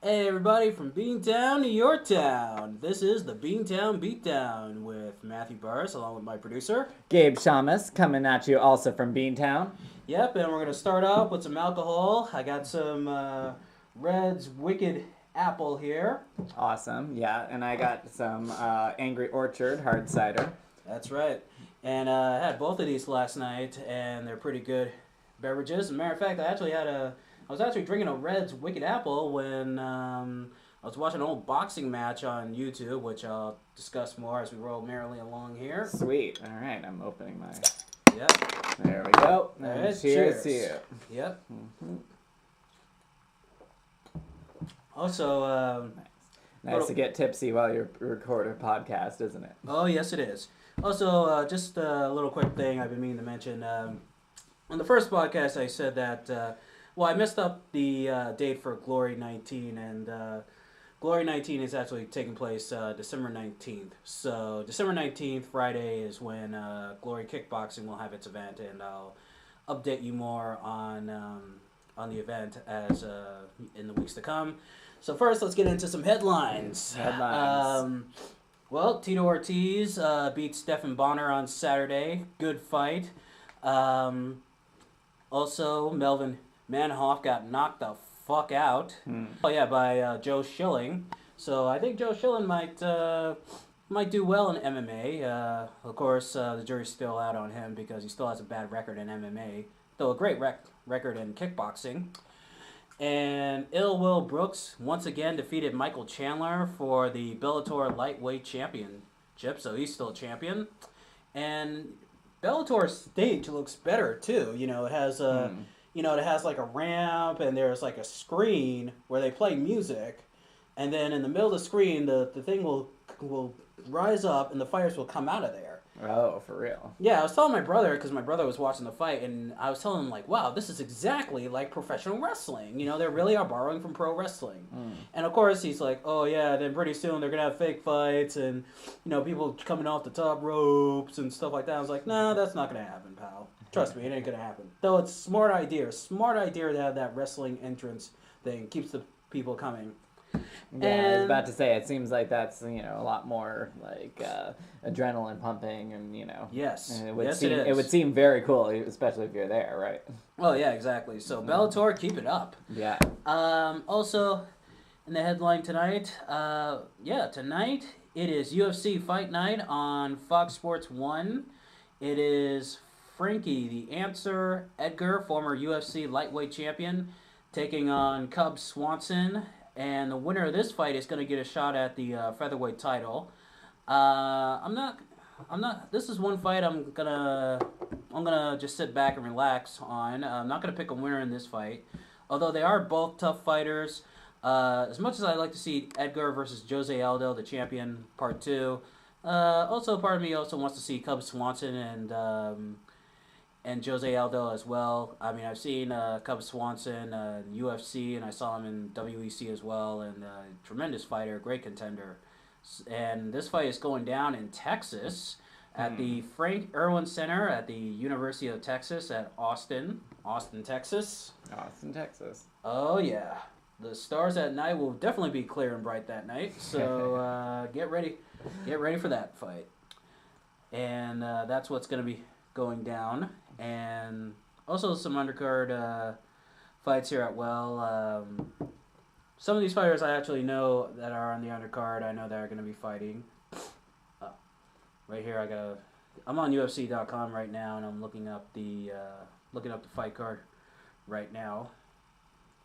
Hey everybody from Beantown to your town. This is the Beantown Beatdown with Matthew Burris along with my producer. Gabe Shamus coming at you also from Beantown. Yep, and we're going to start off with some alcohol. I got some Red's Wicked Apple here. Awesome, yeah. And I got some Angry Orchard hard cider. That's right. And I had both of these last night and they're pretty good beverages. As a matter of fact, I was actually drinking a Red's Wicked Apple when I was watching an old boxing match on YouTube, which I'll discuss more as we roll merrily along here. Sweet. All right, I'm opening my... Yep. There we go. All right, cheers to you. Yep. Mm-hmm. Also, nice to get tipsy while you record a podcast, isn't it? Oh, yes, it is. Also, just a little quick thing I've been meaning to mention. On the first podcast, I said that, I messed up the date for Glory 19, and Glory 19 is actually taking place December 19th. So, December 19th, Friday, is when Glory Kickboxing will have its event, and I'll update you more on the event as in the weeks to come. So, first, let's get into some headlines. Tito Ortiz beat Stephan Bonner on Saturday. Good fight. Also, Melvin Manhoff got knocked the fuck out. By Joe Schilling. So I think Joe Schilling might do well in MMA. Of course, the jury's still out on him because he still has a bad record in MMA, though a great record in kickboxing. And Ill Will Brooks once again defeated Michael Chandler for the Bellator Lightweight Championship, so he's still a champion. And Bellator's stage looks better too. It has it has like a ramp and there's like a screen where they play music, and then in the middle of the screen the thing will rise up and the fighters will come out of there. Oh, for real? Yeah, I was telling my brother, because my brother was watching the fight, and I was telling him, like, wow, this is exactly like professional wrestling. They really are borrowing from pro wrestling. And of course, he's like, oh yeah, then pretty soon they're going to have fake fights and, people coming off the top ropes and stuff like that. I was like, no, that's not going to happen, pal. Trust me, it ain't going to happen. Though it's smart idea to have that wrestling entrance thing. Keeps the people coming. Yeah, I was about to say, it seems like that's, a lot more, like, adrenaline pumping and, Yes. And it is. It would seem very cool, especially if you're there, right? Oh, yeah, exactly. So, Bellator, keep it up. Yeah. Also, in the headline tonight, tonight it is UFC Fight Night on Fox Sports 1. It is Frankie the Answer Edgar, former UFC lightweight champion, taking on Cub Swanson. And the winner of this fight is going to get a shot at the featherweight title. This is one fight I'm gonna just sit back and relax on. I'm not gonna pick a winner in this fight, although they are both tough fighters. As much as I like to see Edgar versus Jose Aldo, the champion, part 2. Also, part of me also wants to see Cub Swanson and Jose Aldo as well. I mean, I've seen Cub Swanson in UFC, and I saw him in WEC as well, and tremendous fighter, great contender. And this fight is going down in Texas at the Frank Irwin Center at the University of Texas at Austin, Texas. Austin, Texas. Oh, yeah. The stars at night will definitely be clear and bright that night, so get ready for that fight. And that's what's going to be going down. And also some undercard fights here at Well. Some of these fighters I actually know that are on the undercard. I know that are going to be fighting. Right here, I'm on UFC.com right now, and I'm looking up the fight card right now.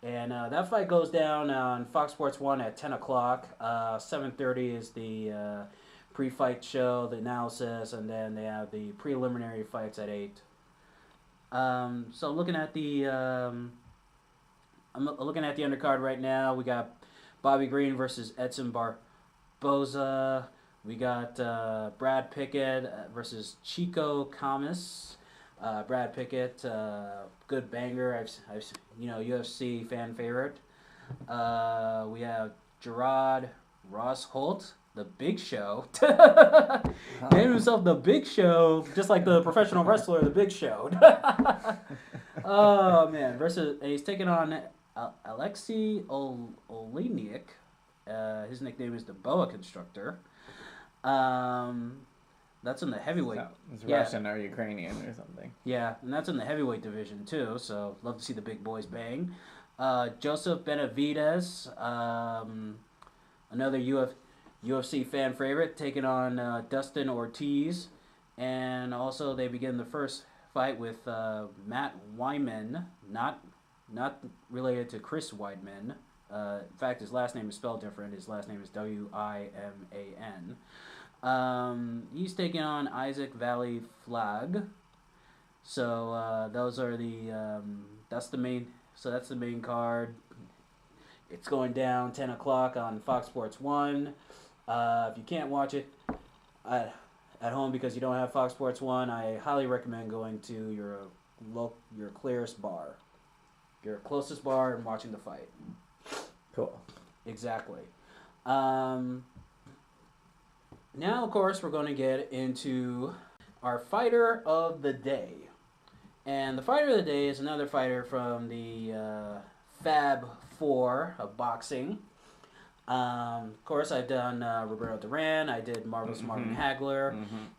And that fight goes down on Fox Sports 1 at 10 o'clock. 7:30 is the pre-fight show, the analysis, and then they have the preliminary fights at 8. So looking at the I'm looking at the undercard right now. We got Bobby Green versus Edson Barboza. We got Brad Pickett versus Chico Camus. Brad Pickett, good banger. I've UFC fan favorite. We have Gerard Ross Holt, the Big Show. Named himself the Big Show, just like the professional wrestler, the Big Show. Oh man! And he's taking on Alexei Olenek. His nickname is the Boa Constructor. That's in the heavyweight. So it's Russian or Ukrainian or something. Yeah, and that's in the heavyweight division too. So love to see the big boys bang. Joseph Benavidez, another UFC fan favorite, taking on Dustin Ortiz, and also they begin the first fight with Matt Wyman, not related to Chris Weidman. In fact, his last name is spelled different. His last name is Wiman. He's taking on Isaac Valley Flag. So those are that's the main. So that's the main card. It's going down 10 o'clock on Fox Sports 1. If you can't watch it at home because you don't have Fox Sports 1, I highly recommend going to your clearest bar, your closest bar, and watching the fight. Cool. Exactly. Now, of course, we're going to get into our fighter of the day. And the fighter of the day is another fighter from the Fab Four of boxing. Of course, I've done Roberto Duran. I did Marvelous Marvin Hagler.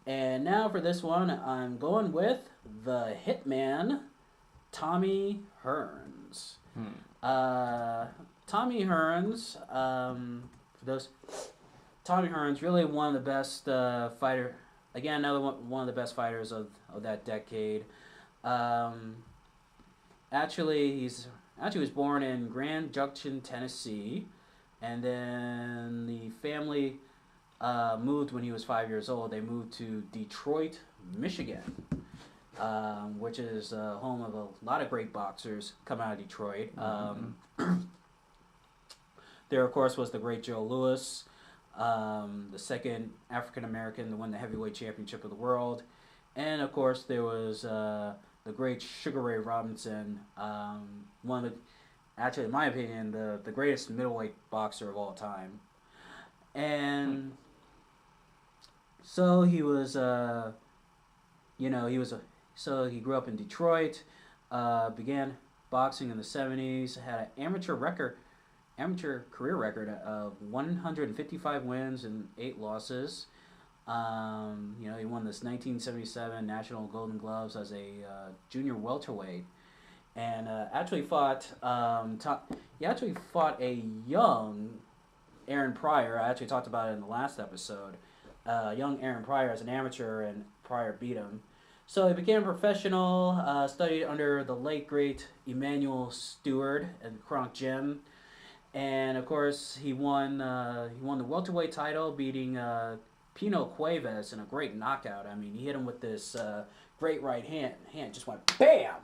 And now for this one, I'm going with the Hitman, Tommy Hearns. Tommy Hearns, for those... Tommy Hearns, really one of the best fighter. Again, another one of the best fighters of that decade. Actually, he was born in Grand Junction, Tennessee, and then the family moved when he was 5 years old. They moved to Detroit, Michigan, which is home of a lot of great boxers come out of Detroit. There, of course, was the great Joe Louis. The second African American to win the heavyweight championship of the world, and of course there was the great Sugar Ray Robinson, one of the, actually in my opinion, the greatest middleweight boxer of all time, and so he was, so he grew up in Detroit, began boxing in the 70s, had an amateur career record of 155 wins and 8 losses. He won this 1977 National Golden Gloves as a junior welterweight, and actually fought a young Aaron Pryor. I actually talked about it in the last episode. Young Aaron Pryor as an amateur, and Pryor beat him. So he became a professional. Studied under the late great Emmanuel Stewart at the Kronk Gym. And of course, he won the welterweight title, beating Pino Cuevas in a great knockout. I mean, he hit him with this great right hand. Hand just went bam,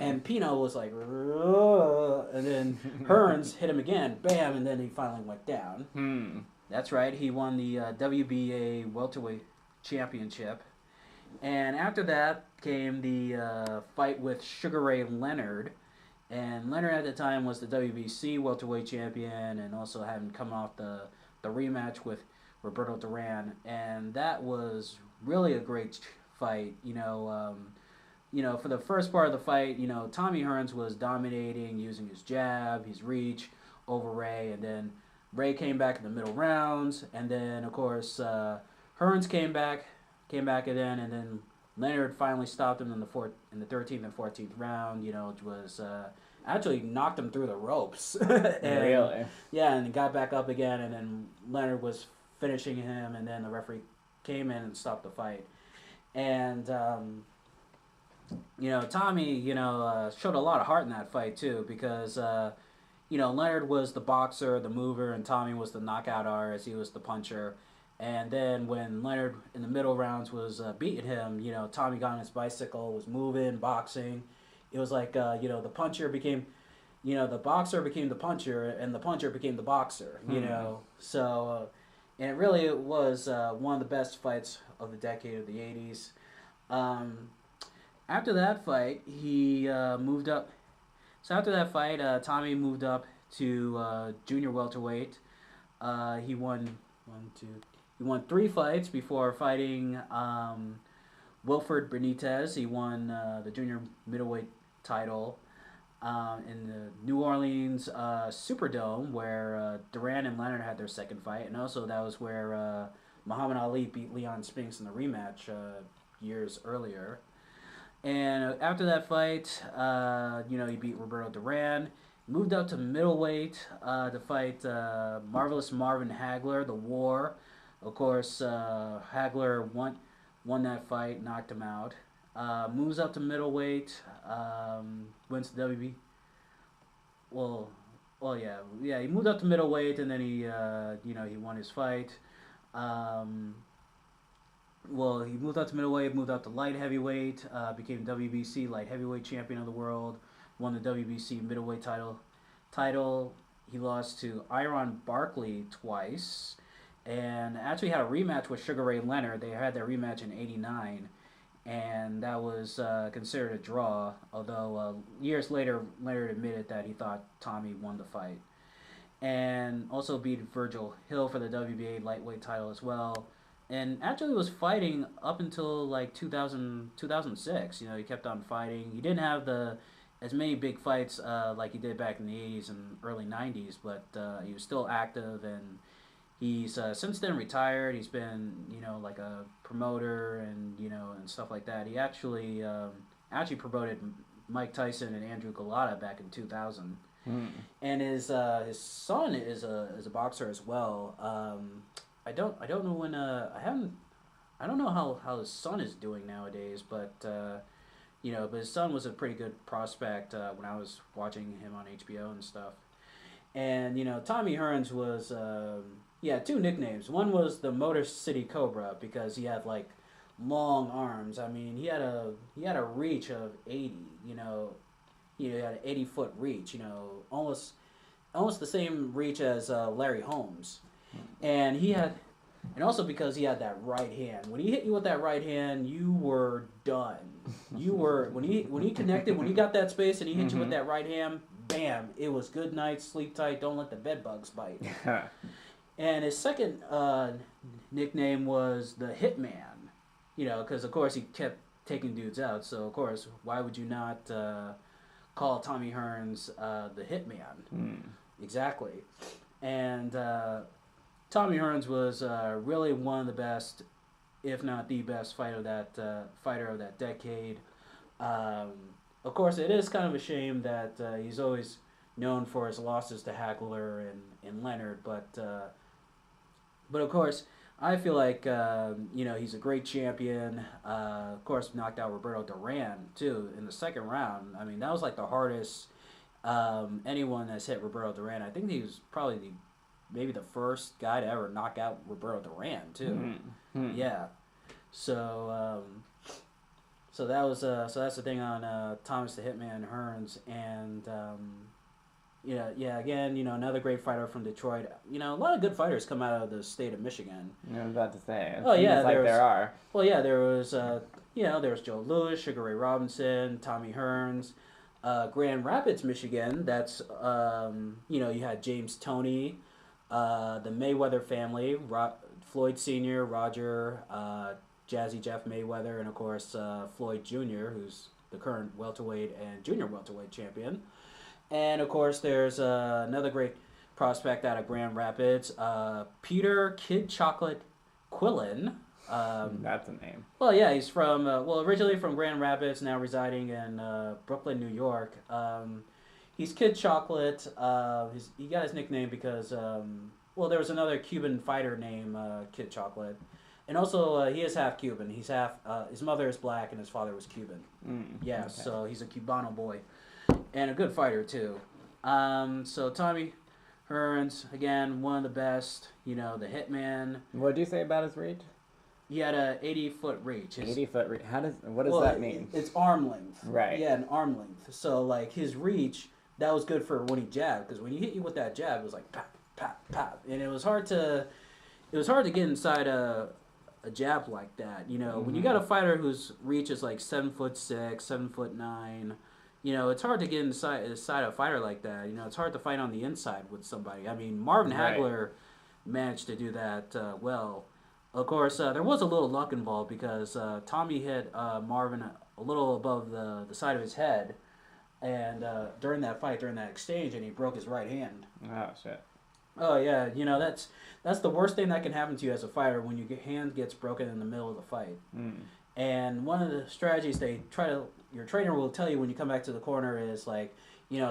and Pino was like, "Ugh," and then Hearns hit him again, bam, and then he finally went down. That's right. He won the WBA welterweight championship, and after that came the fight with Sugar Ray Leonard. And Leonard at the time was the WBC welterweight champion, and also having come off the rematch with Roberto Duran, and that was really a great fight. For the first part of the fight, Tommy Hearns was dominating, using his jab, his reach over Ray, and then Ray came back in the middle rounds, and then of course Hearns came back again, and then Leonard finally stopped him in the 13th and 14th round. Which was actually knocked him through the ropes. And, really? Yeah, and he got back up again, and then Leonard was finishing him, and then the referee came in and stopped the fight. And Tommy, showed a lot of heart in that fight too, because Leonard was the boxer, the mover, and Tommy was the knockout artist. He was the puncher. And then when Leonard in the middle rounds was beating him, Tommy got on his bicycle, was moving, boxing. It was like, the puncher became, the boxer became the puncher, and the puncher became the boxer, So, and it really was one of the best fights of the decade of the 80s. After that fight, he moved up. So after that fight, Tommy moved up to junior welterweight. He won 3 fights before fighting Wilfred Benitez. He won the junior middleweight title. in the New Orleans Superdome, where Duran and Leonard had their second fight, and also that was where Muhammad Ali beat Leon Spinks in the rematch years earlier. And after that fight, he beat Roberto Duran. Moved up to middleweight to fight Marvelous Marvin Hagler, the War. Of course, Hagler won that fight, knocked him out. Moves up to middleweight, wins the WB. Well, yeah. He moved up to middleweight, and then he won his fight. He moved up to middleweight, moved up to light heavyweight, became WBC light heavyweight champion of the world, won the WBC middleweight title. He lost to Iron Barkley twice, and actually had a rematch with Sugar Ray Leonard. They had their rematch in '89, and that was considered a draw, although years later, Leonard admitted that he thought Tommy won the fight. And also beat Virgil Hill for the WBA lightweight title as well. And actually was fighting up until like 2006. He kept on fighting. He didn't have as many big fights like he did back in the 80s and early 90s, but he was still active, and he's since then retired. He's been, like a promoter and, and stuff like that. He actually promoted Mike Tyson and Andrew Golota back in 2000. And his son is a boxer as well. I don't know when I don't know how his son is doing nowadays, but but his son was a pretty good prospect when I was watching him on HBO and stuff. And Tommy Hearns was two nicknames. One was the Motor City Cobra because he had like long arms. I mean, he had a reach of 80. He had an 80-foot reach. Almost the same reach as Larry Holmes. And also because he had that right hand. When he hit you with that right hand, you were done. You were when he connected, when he got that space and he hit you with that right hand, bam! It was good night, sleep tight, don't let the bed bugs bite. And his second nickname was the Hitman. Because of course he kept taking dudes out. So of course, why would you not call Tommy Hearns the Hitman? Exactly. And Tommy Hearns was really one of the best, if not the best, fighter of that decade. Of course, it is kind of a shame that he's always known for his losses to Hagler and Leonard, but of course, I feel like he's a great champion. Of course, knocked out Roberto Duran too in the second round. I mean, that was like the hardest anyone that's hit Roberto Duran. I think he was probably maybe the first guy to ever knock out Roberto Duran too. Yeah. So that's the thing on Thomas the Hitman Hearns, and again, another great fighter from Detroit. A lot of good fighters come out of the state of Michigan. I was about to say. There are. Well, yeah, there was there's Joe Louis, Sugar Ray Robinson, Tommy Hearns. Grand Rapids, Michigan. That's you had James Toney, the Mayweather family, Floyd Sr., Roger, Jazzy Jeff Mayweather, and of course Floyd Jr., who's the current welterweight and junior welterweight champion. And of course there's another great prospect out of Grand Rapids, Peter Kid Chocolate Quillen. That's a name. Well, yeah, he's from originally from Grand Rapids, now residing in Brooklyn, New York. He's Kid Chocolate. He got his nickname because there was another Cuban fighter named Kid Chocolate, and also he is half Cuban. He's half. His mother is black and his father was Cuban. Okay. So he's a Cubano boy, and a good fighter too. So Tommy Hearns, again, one of the best. The Hitman. What do you say about his reach? He had a 80-foot reach. 80-foot reach. What does that mean? It's arm length. Right. Yeah, an arm length. So like his reach, that was good for when he jabbed, because when he hit you with that jab, it was like pop, pop, pop, and it was hard to get inside a jab like that. When you got a fighter whose reach is like 7'6", 7'9", it's hard to get inside a fighter like that. It's hard to fight on the inside with somebody. I mean, Marvin Hagler managed to do that well. Of course, there was a little luck involved because Tommy hit Marvin a little above the side of his head, and during that fight, during that exchange, and he broke his right hand. Oh shit. Oh yeah, that's the worst thing that can happen to you as a fighter when your hand gets broken in the middle of the fight. And one of the strategies your trainer will tell you when you come back to the corner is like,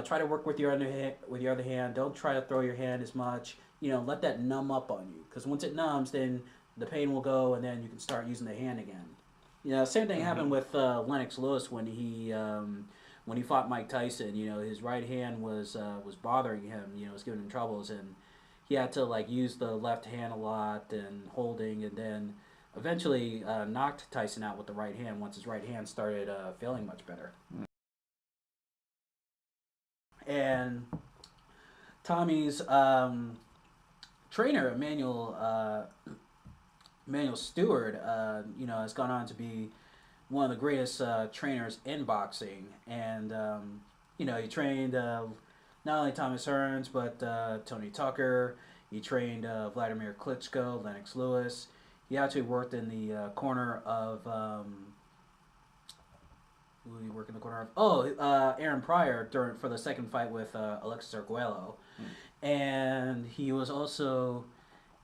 try to work with your other hand. Don't try to throw your hand as much. Let that numb up on you, because once it numbs, then the pain will go, and then you can start using the hand again. Same thing happened with Lennox Lewis when he fought Mike Tyson. His right hand was bothering him. Was giving him troubles, and he had to use the left hand a lot and holding, and then eventually knocked Tyson out with the right hand once his right hand started feeling much better. And Tommy's trainer, Emmanuel Stewart, has gone on to be one of the greatest trainers in boxing, and he trained not only Thomas Hearns but Tony Tucker. He trained Vladimir Klitschko, Lennox Lewis. He actually worked in the corner of who did he work in the corner of? Aaron Pryor for the second fight with Alexis Arguello, and he was also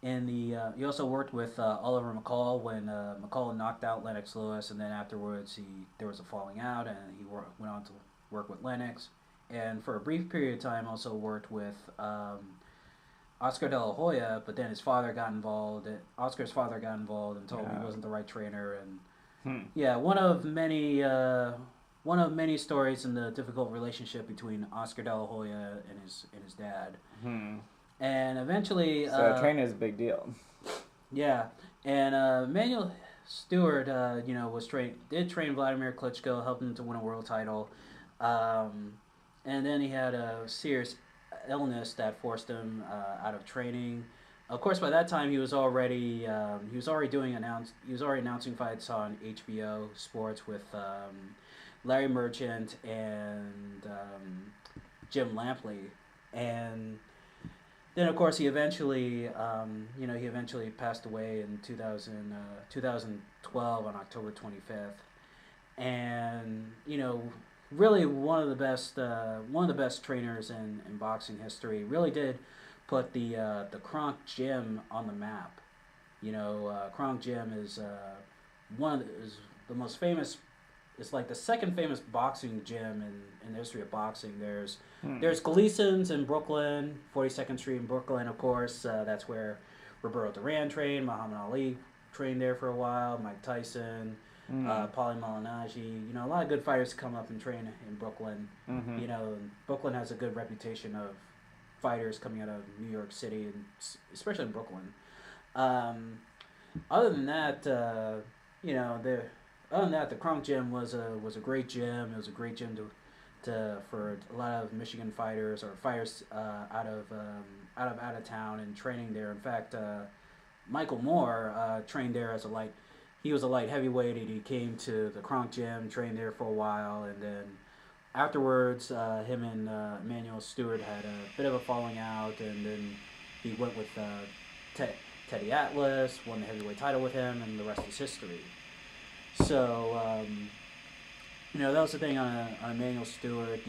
in the. He also worked with Oliver McCall when McCall knocked out Lennox Lewis, and then afterwards there was a falling out, and he went on to work with Lennox, and for a brief period of time also worked with Oscar De La Hoya, but then his father got involved. Oscar's father got involved and told him he wasn't the right trainer, and one of many stories in the difficult relationship between Oscar De La Hoya and his dad. And eventually, so training is a big deal. Yeah, and Emmanuel Stewart, did train Vladimir Klitschko, helped him to win a world title, and then he had a serious illness that forced him out of training. Of course, by that time he was already announcing fights on HBO Sports with Larry Merchant and Jim Lampley, and then of course he eventually passed away in 2012 on October 25th, and really one of the best trainers in boxing history. Really did put the Kronk Gym on the map. Kronk Gym is is the most famous. It's like the second famous boxing gym in the history of boxing. There's Gleason's in Brooklyn, 42nd Street in Brooklyn, of course. That's where Roberto Duran trained. Muhammad Ali trained there for a while. Mike Tyson. Paulie Malignaggi, a lot of good fighters come up and train in Brooklyn. Brooklyn has a good reputation of fighters coming out of New York City, and especially in Brooklyn. Other than that, the Kronk Gym was a great gym. It was a great gym for a lot of Michigan fighters or fighters out of town and training there. In fact, Michael Moore trained there as a light. He was a light heavyweight, and he came to the Kronk Gym, trained there for a while, and then afterwards, him and Emmanuel Stewart had a bit of a falling out, and then he went with Teddy Atlas, won the heavyweight title with him, and the rest is history. So, that was the thing on Emmanuel Stewart.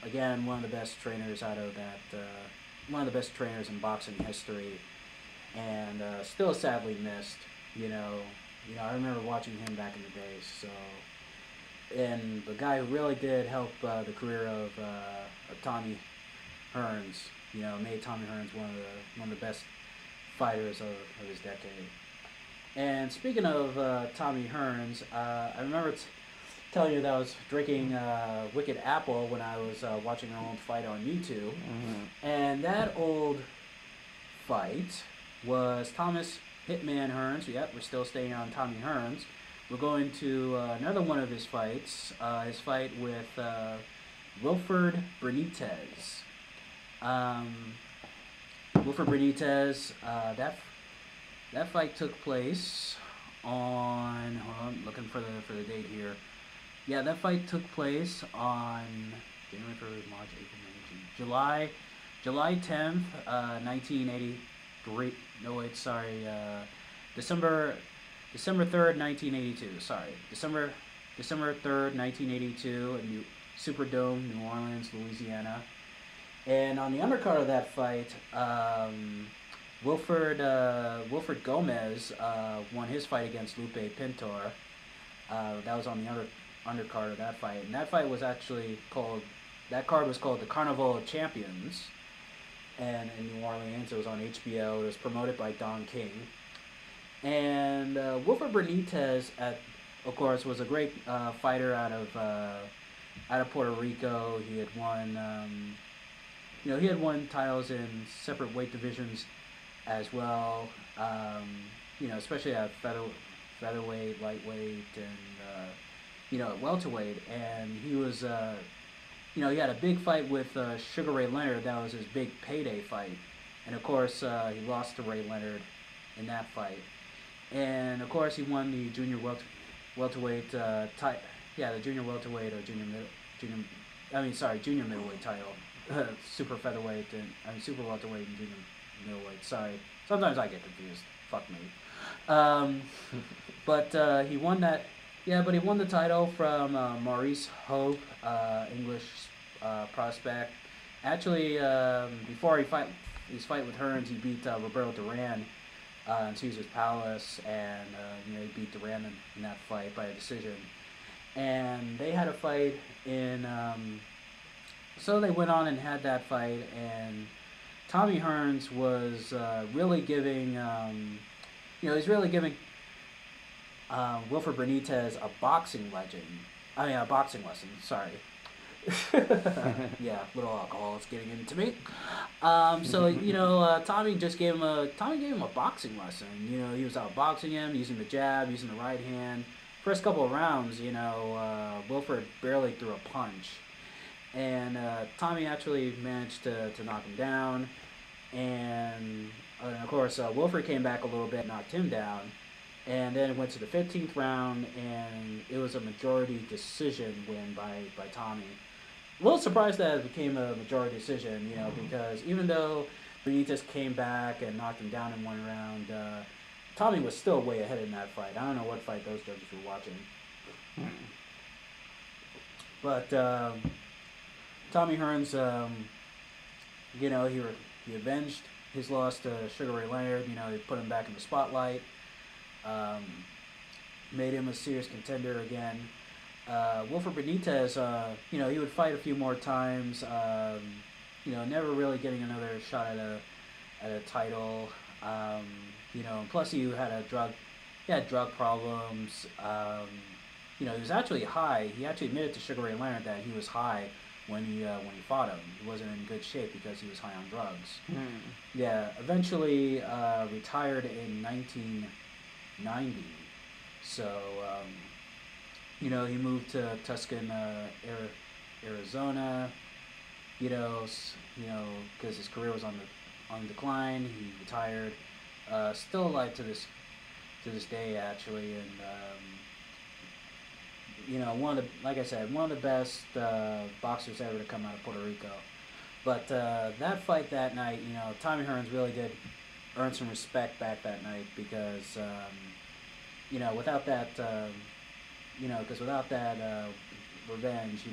Again, one of the best trainers one of the best trainers in boxing history, and still sadly missed. I remember watching him back in the day. So, and the guy who really did help the career of Tommy Hearns, made Tommy Hearns one of the best fighters of his decade. And speaking of Tommy Hearns, I remember telling you that I was drinking Wicked Apple when I was watching an old fight on YouTube, and that old fight was Thomas Hitman Hearns. Yep, we're still staying on Tommy Hearns. We're going to another one of his fights, his fight with Wilfred Benitez. Wilfred Benitez, that fight took place on, hold on, looking for the date here. Yeah, that fight took place on January, February, March, April, May, June, July 10th, 1983. No, wait, sorry. December 3rd, 1982. Sorry, December 3rd, 1982, Superdome, New Orleans, Louisiana. And on the undercard of that fight, Wilfred Gomez won his fight against Lupe Pintor. That was on the undercard of that fight. And that fight was actually called, that card was called the Carnival of Champions. And in New Orleans, it was on HBO. It was promoted by Don King. And Wilfred Benitez, of course, was a great fighter out of Puerto Rico. He had won, he had won titles in separate weight divisions as well. Especially at featherweight, lightweight, and at welterweight. And he was, he had a big fight with Sugar Ray Leonard. That was his big payday fight. And of course, he lost to Ray Leonard in that fight. And of course, he won the junior welterweight the junior welterweight or junior middleweight title, super featherweight and super welterweight and junior middleweight. Sorry, sometimes I get confused. Fuck me. But he won that. Yeah, but he won the title from Maurice Hope, English prospect. Actually, before his fight with Hearns, he beat Roberto Duran in Caesar's Palace, and he beat Duran in that fight by a decision. And they had a fight in. So they went on and had that fight, and Tommy Hearns was really giving. He's really giving Wilfred Benitez a boxing lesson. Sorry. Yeah, little alcohol is getting into me. Tommy gave him a boxing lesson. He was out boxing him, using the jab, using the right hand. First couple of rounds, Wilfred barely threw a punch, and Tommy actually managed to knock him down. And of course, Wilfred came back a little bit, knocked him down. And then it went to the 15th round, and it was a majority decision win by Tommy. A little surprised that it became a majority decision, because even though Benitez came back and knocked him down in one round, Tommy was still way ahead in that fight. I don't know what fight those judges were watching. But Tommy Hearns, he avenged his loss to Sugar Ray Leonard. He put him back in the spotlight. Made him a serious contender again. Wilfred Benitez, he would fight a few more times. Never really getting another shot at a title. Plus he had drug problems. He was actually high. He actually admitted to Sugar Ray Leonard that he was high when he fought him. He wasn't in good shape because he was high on drugs. Yeah, eventually retired in 1990. So, he moved to Tucson, Arizona, because his career was on decline. He retired, still alive to this day, actually, and one of the best boxers ever to come out of Puerto Rico. But that fight that night, Tommy Hearns really did earn some respect back that night because, without that, revenge, you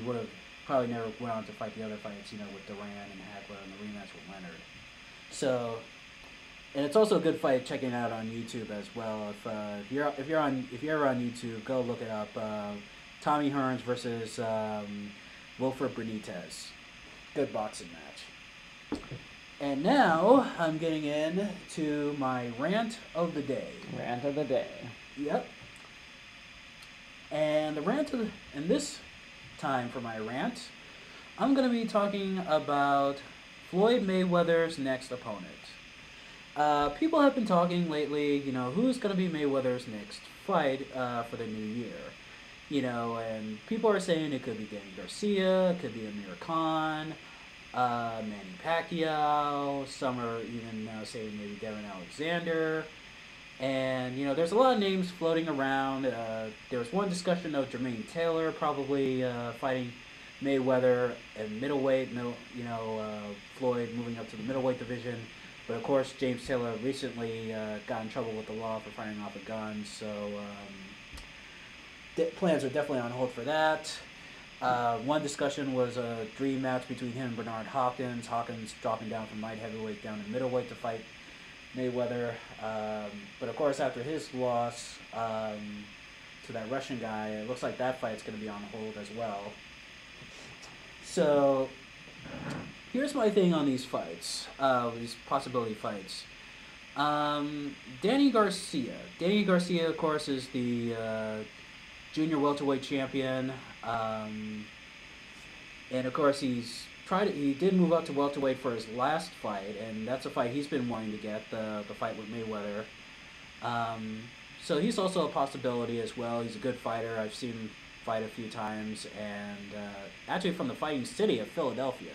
would have probably never went on to fight the other fights, with Duran and Hagler and the rematch with Leonard. So, and it's also a good fight checking it out on YouTube as well. If you're ever on YouTube, go look it up. Tommy Hearns versus Wilfred Benitez. Good boxing match. And now I'm getting into my rant of the day. Rant of the day. Yep. And and this time for my rant, I'm going to be talking about Floyd Mayweather's next opponent. People have been talking lately, who's going to be Mayweather's next fight for the new year. And people are saying it could be Danny Garcia, it could be Amir Khan, Manny Pacquiao. Some are even saying maybe Devin Alexander. And, there's a lot of names floating around. There was one discussion of Jermaine Taylor probably fighting Mayweather at middleweight, Floyd moving up to the middleweight division. But, of course, James Taylor recently got in trouble with the law for firing off a gun. So, plans are definitely on hold for that. One discussion was a dream match between him and Bernard Hopkins. Hopkins dropping down from light heavyweight down to middleweight to fight Mayweather. But of course, after his loss to that Russian guy, it looks like that fight's going to be on hold as well. So here's my thing on these fights, these possibility fights. Danny Garcia. Danny Garcia, of course, is the junior welterweight champion. And of course, he did move up to welterweight for his last fight, and that's a fight he's been wanting to get, the fight with Mayweather. So he's also a possibility as well. He's a good fighter. I've seen him fight a few times, and actually from the fighting city of Philadelphia.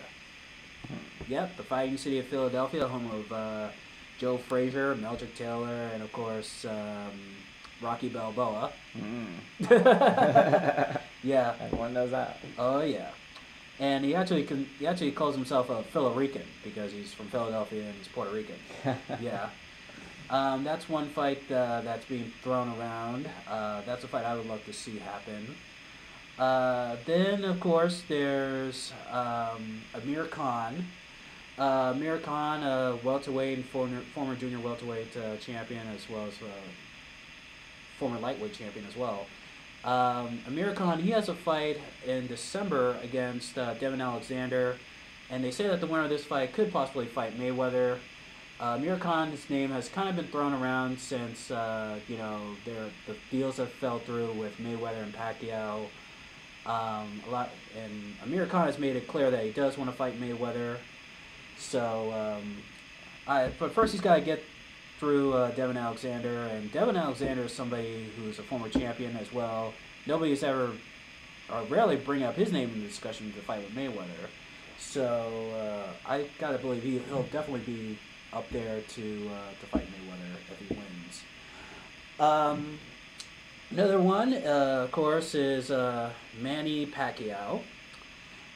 Yep, the fighting city of Philadelphia, home of Joe Frazier, Meldrick Taylor, and of course Rocky Balboa. Yeah. Everyone knows that. Oh yeah. And he actually calls himself a Philarican because he's from Philadelphia and he's Puerto Rican. Yeah. That's one fight that's being thrown around. That's a fight I would love to see happen. Then, of course, there's Amir Khan. Amir Khan, welterweight and former junior welterweight champion, as well as former lightweight champion as well. Amir Khan, he has a fight in December against Devin Alexander, and they say that the winner of this fight could possibly fight Mayweather. Amir Khan's name has kind of been thrown around since the deals have fell through with Mayweather and Pacquiao. And Amir Khan has made it clear that he does want to fight Mayweather. So, but first he's got to get through Devin Alexander, and Devin Alexander is somebody who's a former champion as well. Nobody's ever, or rarely bring up his name in the discussion to fight with Mayweather. So I gotta believe he'll definitely be up there to fight Mayweather if he wins. Another one, of course, is Manny Pacquiao.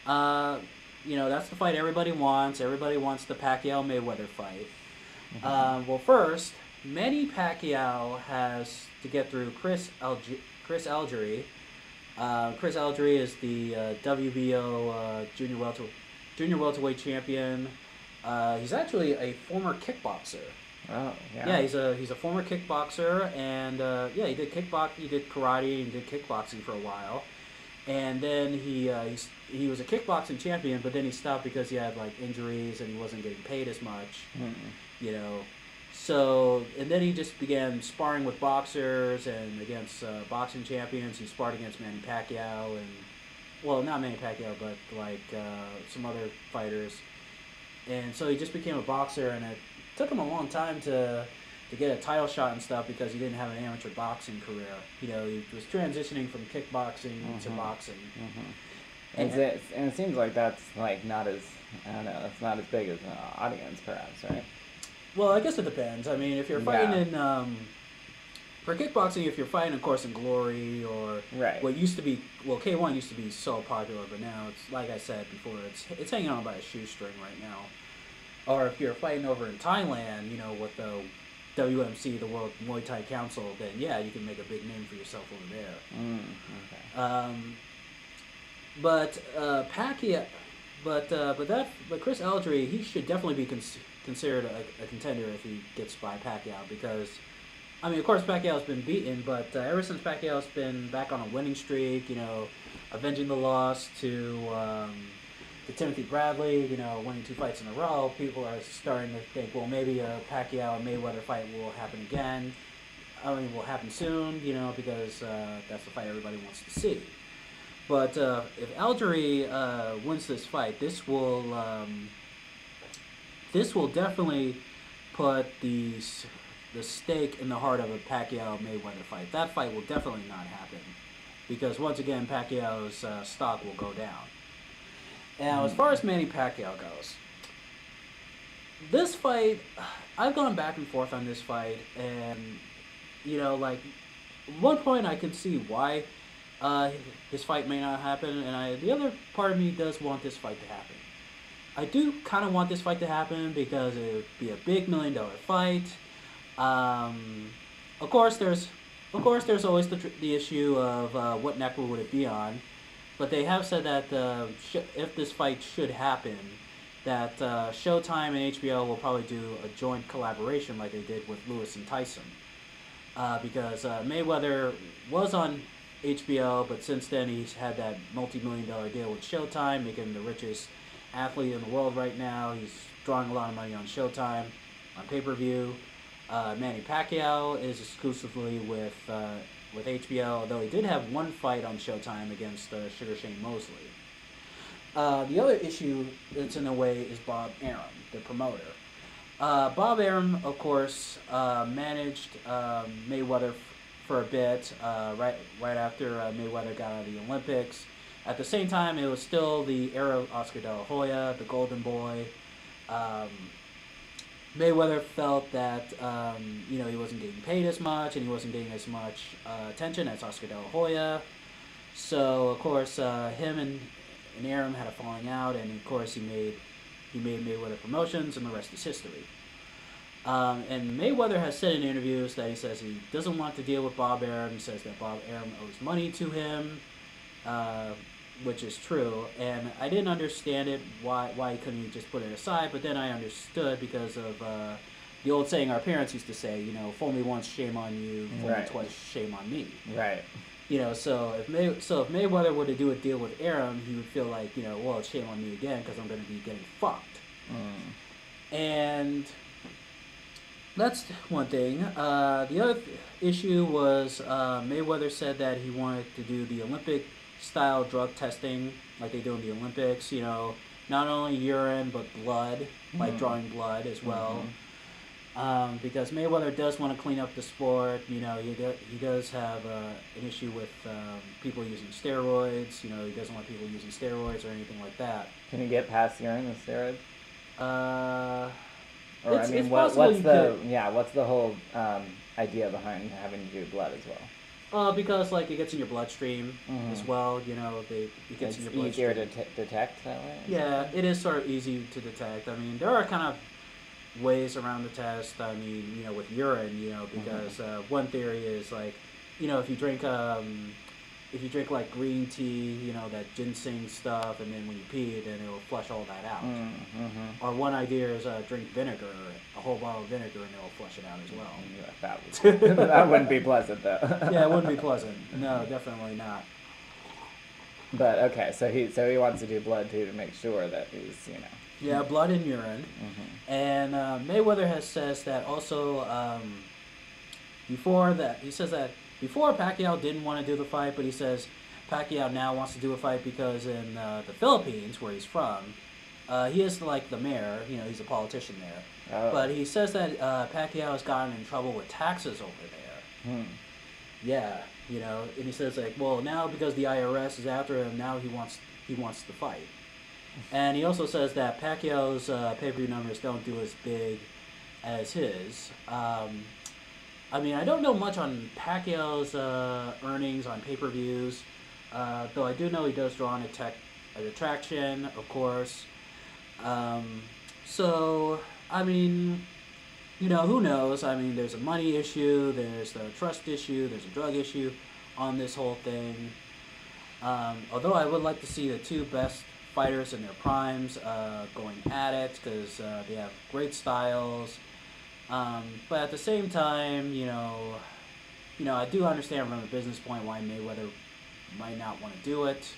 That's the fight everybody wants. Everybody wants the Pacquiao-Mayweather fight. Well, first, Manny Pacquiao has to get through Chris Algieri. Chris Algieri is the WBO junior welterweight champion. He's actually a former kickboxer. Oh, yeah. Yeah, he's a former kickboxer, and he did karate, and did kickboxing for a while, and then he was a kickboxing champion, but then he stopped because he had like injuries and he wasn't getting paid as much. So, and then he just began sparring with boxers and against boxing champions. He sparred against Manny Pacquiao and, well, not Manny Pacquiao, but like some other fighters. And so he just became a boxer, and it took him a long time to get a title shot and stuff because he didn't have an amateur boxing career. He was transitioning from kickboxing to boxing. And it seems like that's like not as, I don't know, it's not as big as an audience perhaps, right? Well, I guess it depends. I mean, if you're fighting for kickboxing, if you're fighting, of course, in Glory or what used to be, K1 used to be so popular, but now it's, like I said before, it's hanging on by a shoestring right now. Or if you're fighting over in Thailand, with the WMC, the World Muay Thai Council, then yeah, you can make a big name for yourself over there. But Pacquiao, but Chris Algieri, he should definitely be considered a contender if he gets by Pacquiao, because, I mean, of course Pacquiao's been beaten, but ever since Pacquiao's been back on a winning streak, avenging the loss to Timothy Bradley, winning 2 fights in a row, people are starting to think, well, maybe a Pacquiao and Mayweather fight will happen again. I mean, will happen soon, because that's the fight everybody wants to see. But if Algieri wins this fight, this will definitely put the stake in the heart of a Pacquiao-Mayweather fight. That fight will definitely not happen because, once again, Pacquiao's stock will go down. Now, as far as Manny Pacquiao goes, this fight, I've gone back and forth on this fight, and, at one point I could see why his fight may not happen, and the other part of me does want this fight to happen. I do kind of want this fight to happen because it would be a big $1 million fight. Of course, there's Of course, there's always the issue of what network would it be on, but they have said that if this fight should happen, that Showtime and HBO will probably do a joint collaboration like they did with Lewis and Tyson, because Mayweather was on HBO, but since then he's had that multi-million-dollar deal with Showtime, making him the richest athlete in the world right now. He's drawing a lot of money on Showtime, on pay-per-view. Manny Pacquiao is exclusively with HBO, although he did have one fight on Showtime against Sugar Shane Mosley. The other issue that's in a way is Bob Arum, the promoter. Bob Arum, of course, managed Mayweather for a bit, right after Mayweather got out of the Olympics. At the same time, it was still the era of Oscar De La Hoya, the Golden Boy. Mayweather felt that he wasn't getting paid as much, and he wasn't getting as much attention as Oscar De La Hoya. So of course, him and Arum had a falling out, and of course he made Mayweather Promotions, and the rest is history. And Mayweather has said in interviews that he says he doesn't want to deal with Bob Arum. He says that Bob Arum owes money to him, which is true. And I didn't understand it, why he couldn't just put it aside, but then I understood because of the old saying our parents used to say, fool me once, shame on you, fool me twice, shame on me. Right. So if Mayweather were to do a deal with Arum, he would feel like, well, it's shame on me again because I'm going to be getting fucked. And that's one thing. The other issue was Mayweather said that he wanted to do the Olympic-style drug testing like they do in the Olympics. Not only urine but blood, like drawing blood as well. Because Mayweather does want to clean up the sport. He does have an issue with people using steroids. He doesn't want people using steroids or anything like that. Can he get past urine with steroids? What's the whole idea behind having to do blood as well? Because it gets in your bloodstream as well. It gets in your bloodstream. It's easier to detect that way. Yeah, it is sort of easy to detect. I mean, there are kind of ways around the test. I mean, with urine, because one theory is if you drink like green tea, that ginseng stuff, and then when you pee, then it'll flush all that out. Or one idea is drink vinegar, a whole bottle of vinegar, and it'll flush it out as well. That wouldn't be pleasant, though. Yeah, it wouldn't be pleasant. No, definitely not. But okay, so he wants to do blood too to make sure that he's Yeah, blood and urine. And Mayweather says that also before Pacquiao didn't want to do the fight, but he says Pacquiao now wants to do a fight because in the Philippines, where he's from, he is like the mayor, he's a politician there. Oh. But he says that Pacquiao has gotten in trouble with taxes over there. Yeah, and he says well, now because the IRS is after him, now he wants the fight. And he also says that Pacquiao's pay-per-view numbers don't do as big as his. I mean, I don't know much on Pacquiao's earnings on pay-per-views, though I do know he does draw an attraction, of course. So, I mean, who knows? I mean, there's a money issue, there's a trust issue, there's a drug issue on this whole thing. Although I would like to see the two best fighters in their primes going at it, because they have great styles. But at the same time, I do understand from a business point why Mayweather might not want to do it.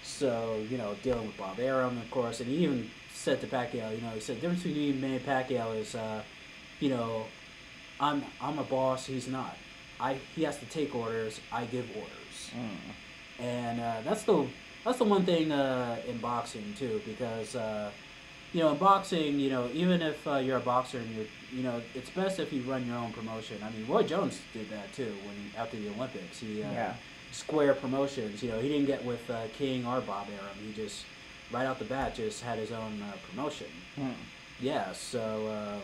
So, dealing with Bob Arum, of course, and he even said to Pacquiao, he said the difference between me and Pacquiao is, I'm a boss, he's not. He has to take orders, I give orders. And that's the one thing in boxing too, because in boxing, even if you're a boxer and it's best if you run your own promotion. I mean, Roy Jones did that too after the Olympics. He Square Promotions. He didn't get with King or Bob Arum. He just right out the bat just had his own promotion. Yeah, so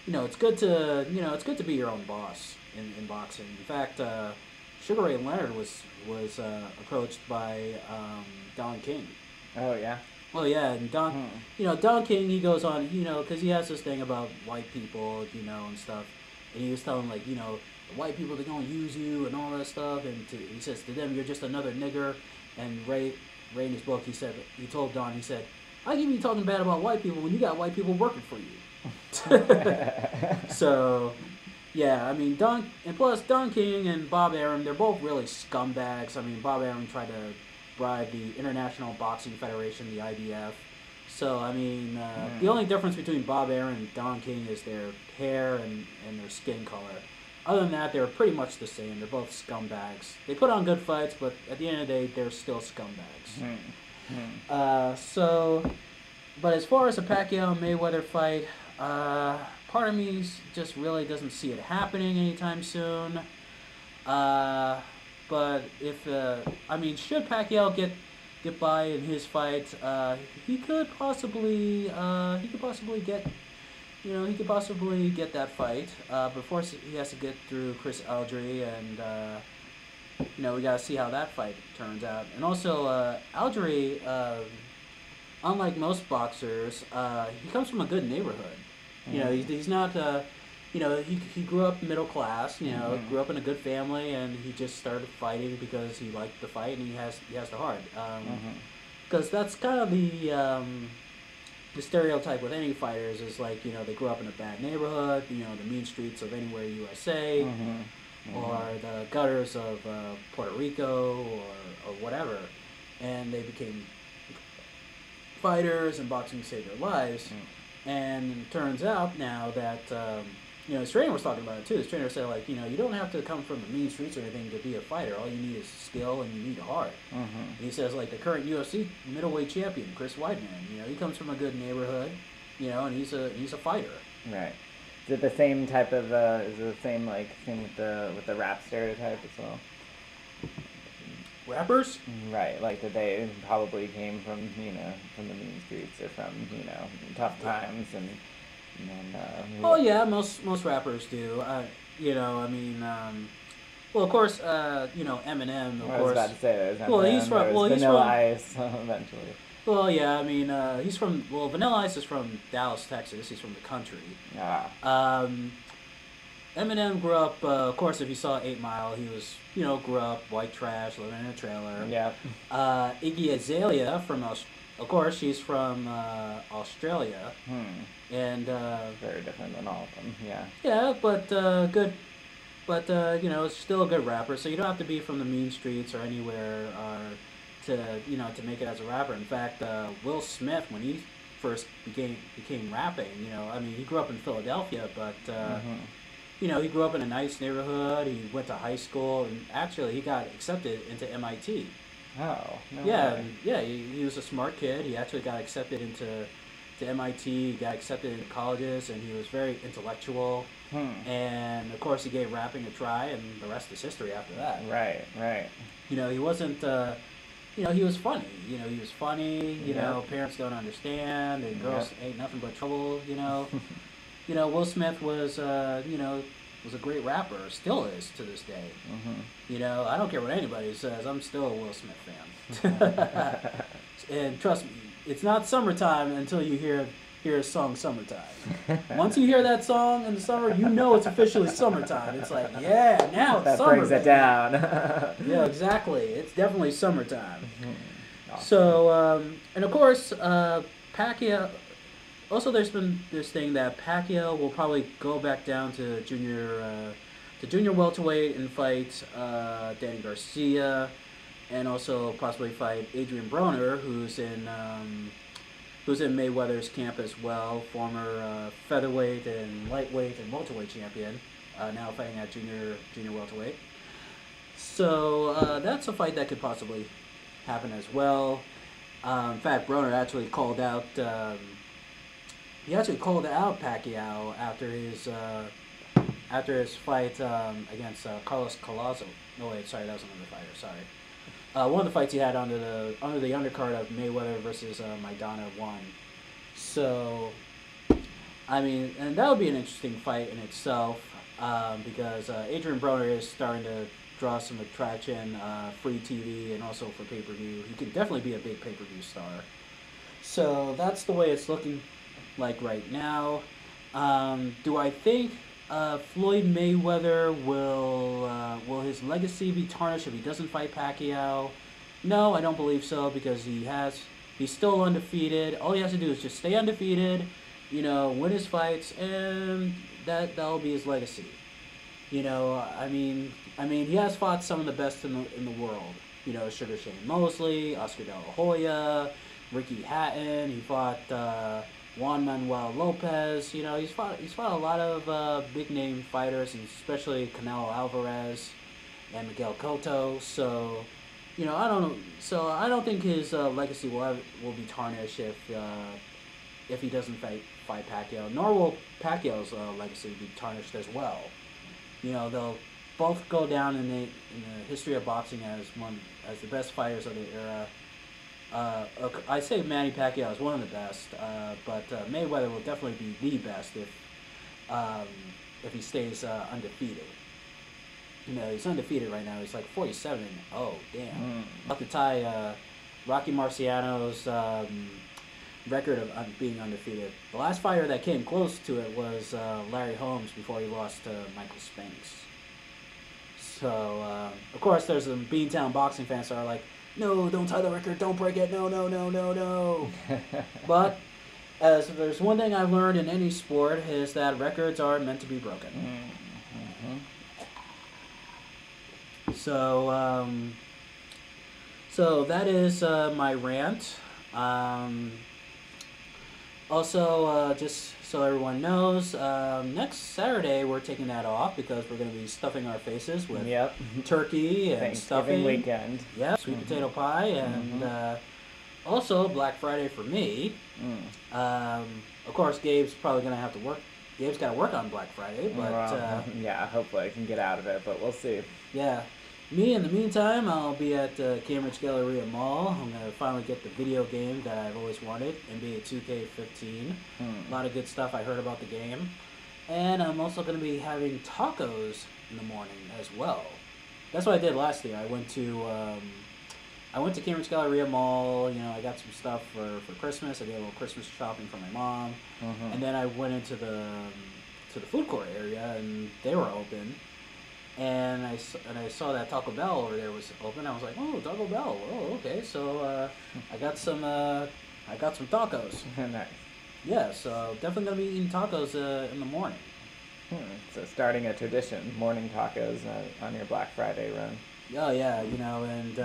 it's good to be your own boss in boxing. In fact, Sugar Ray Leonard was approached by Don King. Oh yeah. Well, yeah, and Don King, he goes on, because he has this thing about white people, and stuff, and he was telling the white people, they're gonna use you and all that stuff. And he says to them, you're just another nigger. And Ray in his book, he told Don, he said, I can be talking bad about white people when you got white people working for you. So, yeah, I mean, Don King and Bob Arum, they're both really scumbags. I mean, Bob Arum tried to bribe the International Boxing Federation, the IBF. So, I mean, the only difference between Bob Arum and Don King is their hair and their skin color. Other than that, they're pretty much the same. They're both scumbags. They put on good fights, but at the end of the day, they're still scumbags. But as far as a Pacquiao-Mayweather fight, part of me just really doesn't see it happening anytime soon. But should Pacquiao get by in his fight, he could possibly get that fight. But of course, he has to get through Chris Aldry, and we gotta see how that fight turns out. And also, Aldry, unlike most boxers, he comes from a good neighborhood. He's not. He grew up middle class. Grew up in a good family, and he just started fighting because he liked the fight and he has the heart. Because that's kind of the stereotype with any fighters is like they grew up in a bad neighborhood. The mean streets of anywhere USA, or the gutters of Puerto Rico, or whatever, and they became fighters, and boxing saved their lives. And it turns out now that his trainer was talking about it too. His trainer said, like, you don't have to come from the mean streets or anything to be a fighter. All you need is skill, and you need heart. And he says, like, the current UFC middleweight champion, Chris Weidman, he comes from a good neighborhood, and he's a fighter. Right. Is it the same type of is it the same like thing with the rap stereotype as well? Rappers? Right, like that they probably came from from the mean streets or from tough times and oh yeah, most rappers do. Well, of course, Eminem. Of course. I was about to say that. Well, he's from Vanilla Ice eventually. Well, yeah, he's from. Well, Vanilla Ice is from Dallas, Texas. He's from the country. Yeah. Eminem grew up, of course, if you saw 8 Mile, he was, grew up white trash, living in a trailer. Yeah. Iggy Azalea of course, she's from Australia. And very different than all of them. Yeah. Yeah, but good. But still a good rapper. So you don't have to be from the mean streets or anywhere to make it as a rapper. In fact, Will Smith, when he first became rapping, he grew up in Philadelphia, but he grew up in a nice neighborhood. He went to high school, and actually he got accepted into MIT. Oh, no way. Yeah, he was a smart kid. He actually got accepted into MIT. He got accepted into colleges, and he was very intellectual. And of course, he gave rapping a try, and the rest is history after that. Right. He wasn't. He was funny. He was funny. Parents don't understand, and girls ain't nothing but trouble. Will Smith was a great rapper, still is to this day. I don't care what anybody says, I'm still a Will Smith fan. And trust me, it's not summertime until you hear his song Summertime. Once you hear that song in the summer, it's officially summertime. It's like, yeah, now it's summer. That brings it down. Yeah, exactly. It's definitely summertime. Awesome. So, and of course, Pacquiao. Also, there's been this thing that Pacquiao will probably go back down to junior welterweight and fight Danny Garcia, and also possibly fight Adrian Broner, who's in Mayweather's camp as well, former featherweight and lightweight and welterweight champion, now fighting at junior welterweight. So that's a fight that could possibly happen as well. In fact, Broner actually called out. He actually called out Pacquiao after his fight against Carlos Collazo. No wait, sorry, that was another fighter. Sorry, one of the fights he had under the undercard of Mayweather versus Maidana 1. So, and that would be an interesting fight in itself because Adrian Broner is starting to draw some attraction, free TV, and also for pay-per-view. He can definitely be a big pay-per-view star. So that's the way it's looking like right now. Do I think Floyd Mayweather will his legacy be tarnished if he doesn't fight Pacquiao? No, I don't believe so because he's still undefeated. All he has to do is just stay undefeated, win his fights, and that'll be his legacy. He has fought some of the best in the world. Sugar Shane Mosley, Oscar De La Hoya, Ricky Hatton. He fought Juan Manuel Lopez. He's fought a lot of big name fighters, and especially Canelo Alvarez and Miguel Cotto. So, I don't think his legacy will be tarnished if he doesn't fight Pacquiao. Nor will Pacquiao's legacy be tarnished as well. They'll both go down in the history of boxing as the best fighters of the era. I say Manny Pacquiao is one of the best, but Mayweather will definitely be the best if he stays undefeated. He's undefeated right now. He's like 47. Oh, damn. About to tie Rocky Marciano's record of being undefeated. The last fighter that came close to it was Larry Holmes before he lost to Michael Spinks. So, of course, there's some Beantown boxing fans that are like, no, don't tie the record, don't break it, no. But as there's one thing I've learned in any sport is that records are meant to be broken. So that is my rant. Also, just so everyone knows, next Saturday we're taking that off because we're going to be stuffing our faces with turkey and stuffing. Weekend. Yeah, sweet potato pie, and also Black Friday for me. Of course, Gabe's probably going to have to work. Gabe's got to work on Black Friday, but yeah, hopefully I can get out of it, but we'll see. Yeah. Me, in the meantime, I'll be at Cambridge Galleria Mall. I'm going to finally get the video game that I've always wanted, NBA 2K15. A lot of good stuff I heard about the game. And I'm also going to be having tacos in the morning as well. That's what I did last year. I went to Cambridge Galleria Mall. I got some stuff for Christmas. I did a little Christmas shopping for my mom. And then I went into the food court area, and they were open. And I saw that Taco Bell over there was open. I was like, oh, Taco Bell. Oh, okay. So I got some tacos. Nice. Yeah. So definitely gonna be eating tacos in the morning. So starting a tradition, morning tacos on your Black Friday run. Oh yeah, and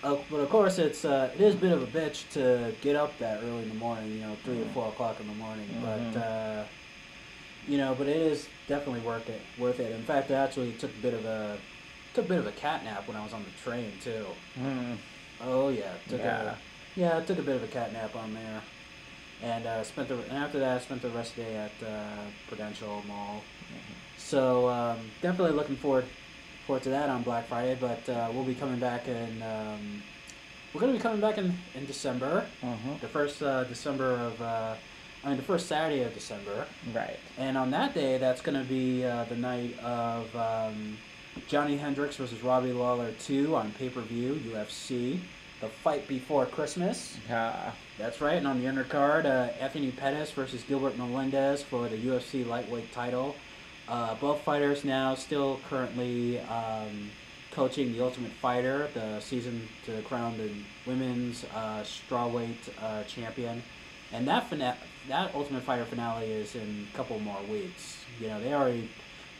but of course it is a bit of a bitch to get up that early in the morning. 3 or 4 o'clock in the morning, but. But it is definitely worth it. In fact, I actually took a bit of a cat nap when I was on the train too. Oh yeah, I took a bit of a cat nap on there, and after that I spent the rest of the day at Prudential Mall. So definitely looking forward to that on Black Friday. But we'll be coming back in. We're going to be coming back in December. The first the first Saturday of December. Right. And on that day, that's going to be the night of Johnny Hendricks versus Robbie Lawler 2 on pay-per-view, UFC. The fight before Christmas. That's right. And on the undercard, Anthony Pettis versus Gilbert Melendez for the UFC lightweight title. Both fighters now still currently coaching The Ultimate Fighter, the season to crown the women's strawweight champion. And that Ultimate Fighter finale is in a couple more weeks. They already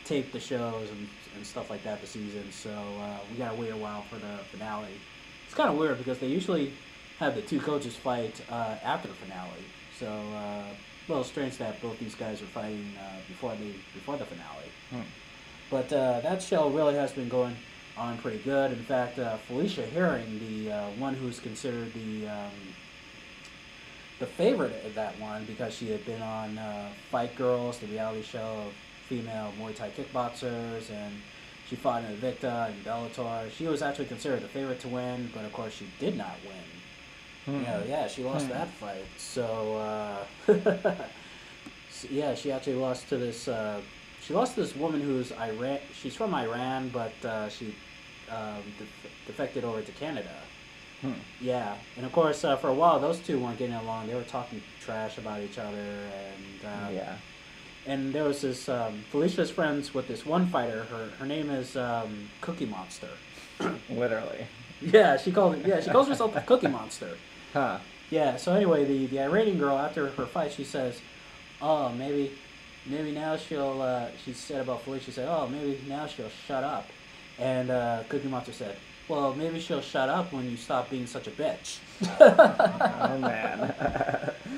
taped the shows and stuff like that this season, so we gotta wait a while for the finale. It's kind of weird because they usually have the two coaches fight after the finale. So a little strange that both these guys are fighting before the finale. But that show really has been going on pretty good. In fact, Felicia Herring, the one who's considered the favorite of that one because she had been on Fight Girls, the reality show of female Muay Thai kickboxers, and she fought in Invicta and Bellator. She was actually considered the favorite to win, but of course she did not win. She lost that fight. So, she actually lost to this. She lost to this woman who's Iran. She's from Iran, but she defected over to Canada. Yeah, and of course, for a while, those two weren't getting along. They were talking trash about each other, And there was this Felicia's friends with this one fighter. Her name is Cookie Monster. Literally. Yeah, she calls herself the Cookie Monster. Huh. Yeah. So anyway, the Iranian girl after her fight, she says, "Oh, maybe now she'll." She said about Felicia. She said, "Oh, maybe now she'll shut up." And Cookie Monster said, "Well, maybe she'll shut up when you stop being such a bitch." Oh man.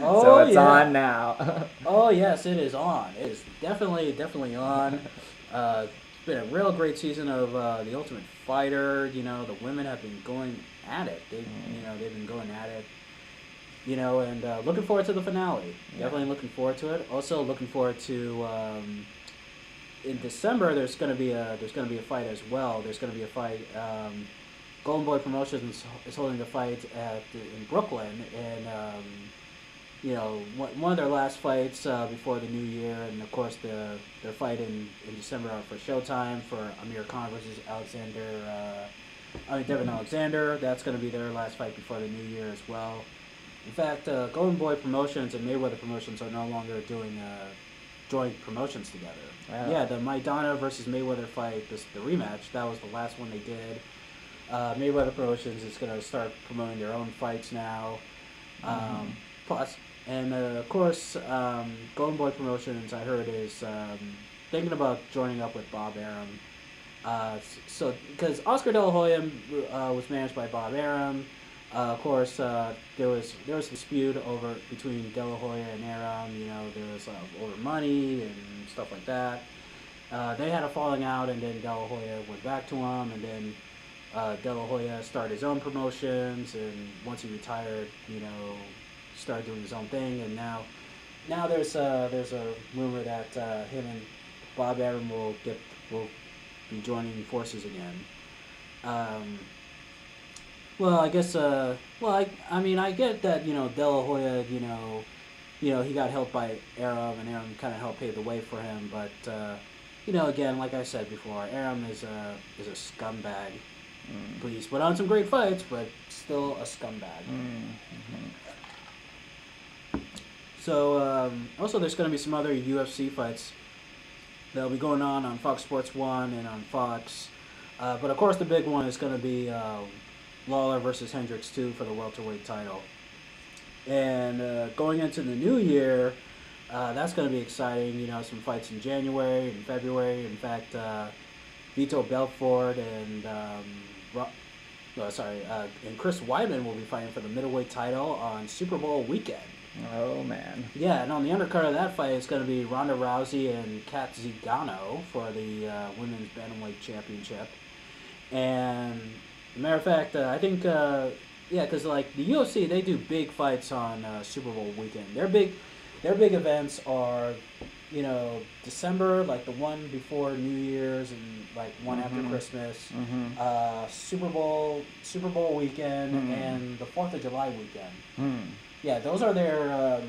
Oh, so it's yeah. on now. Oh yes, it is on. It is definitely on. It's been a real great season of The Ultimate Fighter. You know, the women have been going at it. They've been going at it. You know, and looking forward to the finale. Yeah. Definitely looking forward to it. Also looking forward to in December. There's gonna be a fight as well. There's gonna be a fight. Golden Boy Promotions is holding a fight in Brooklyn, and you know, one of their last fights before the new year, and of course their fight in December for Showtime for Amir Khan versus Devin Alexander. That's going to be their last fight before the new year as well. In fact, Golden Boy Promotions and Mayweather Promotions are no longer doing joint promotions together. Wow. Yeah, the Maidana versus Mayweather fight, the rematch, that was the last one they did. Mayweather Promotions is going to start promoting their own fights now. Plus, and of course, Golden Boy Promotions, I heard, is thinking about joining up with Bob Arum. So, because Oscar De La Hoya was managed by Bob Arum, of course, there was a dispute between De La Hoya and Arum. You know, there was over money and stuff like that. They had a falling out, and then De La Hoya went back to him, and then De La Hoya started his own promotions, and once he retired, you know, started doing his own thing, and now there's a rumor that him and Bob Arum will be joining forces again. Well, I guess I mean I get that, you know, De La Hoya, you know he got helped by Arum, and Arum kind of helped pave the way for him, but you know, again, like I said before, Arum is a scumbag. Please put on some great fights, but still a scumbag. So, also there's going to be some other UFC fights that'll be going on Fox Sports 1 and on Fox. But of course the big one is going to be Lawler versus Hendricks 2 for the welterweight title. And going into the new year, that's going to be exciting. You know, some fights in January and February. In fact, Vito Belfort and Chris Weidman will be fighting for the middleweight title on Super Bowl weekend. Oh man. Yeah, and on the undercard of that fight is going to be Ronda Rousey and Kat Zingano for the women's bantamweight championship. And matter of fact, I think because like the UFC, they do big fights on Super Bowl weekend. Their big events are, you know, December, like the one before New Year's and like one after Christmas, Super Bowl weekend, and the 4th of July weekend. Yeah, those are the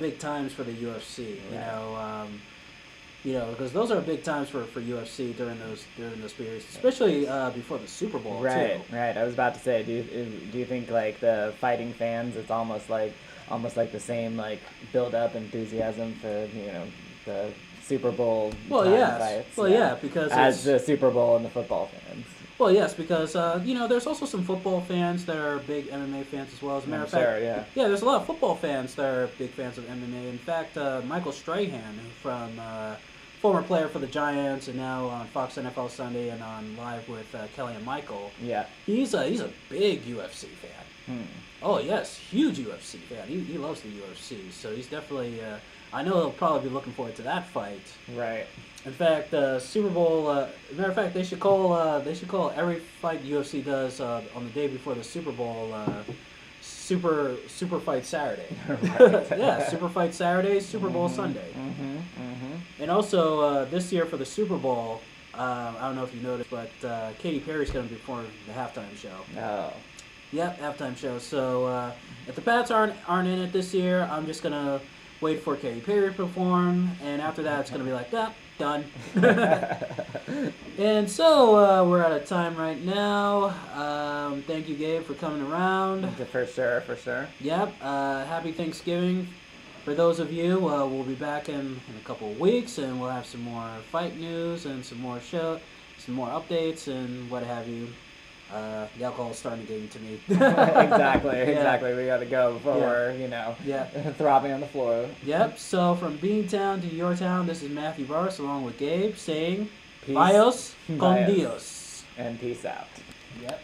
big times for the UFC. You know, because those are big times for UFC during those periods, especially before the Super Bowl. Right, too. right. I was about to say, do you think like the fighting fans, it's almost like the same like build up enthusiasm for, you know, the Super Bowl fights? Well, yeah, because as the Super Bowl and the football fans. Well, yes, because you know, there's also some football fans that are big MMA fans as well. As a matter of fact, yeah, there's a lot of football fans that are big fans of MMA. In fact, Michael Strahan, from former player for the Giants and now on Fox NFL Sunday and on Live with Kelly and Michael. Yeah, he's a big UFC fan. Oh yes, huge UFC fan. He loves the UFC, so he's definitely. I know he'll probably be looking forward to that fight. Right. In fact, Super Bowl. Matter of fact, they should call every fight UFC does on the day before the Super Bowl Super Fight Saturday. Yeah, Super Fight Saturday, Super Bowl Sunday. And also this year for the Super Bowl, I don't know if you noticed, but Katy Perry's going to be performing the halftime show. Oh. Yep, halftime show. So if the Pats aren't in it this year, I'm just gonna wait for Katy Perry to perform, and after that, it's gonna be like, done. And so we're out of time right now. Thank you, Gabe, for coming around. For sure. Yep. Happy Thanksgiving for those of you, we'll be back in a couple of weeks, and we'll have some more fight news and some more updates and what have you. The alcohol's starting to get into me. Exactly. We gotta go before we're, throbbing on the floor. Yep. So from Beantown to your town, this is Matthew Barris along with Gabe saying, Peace. Bios con Dios. And peace out. Yep.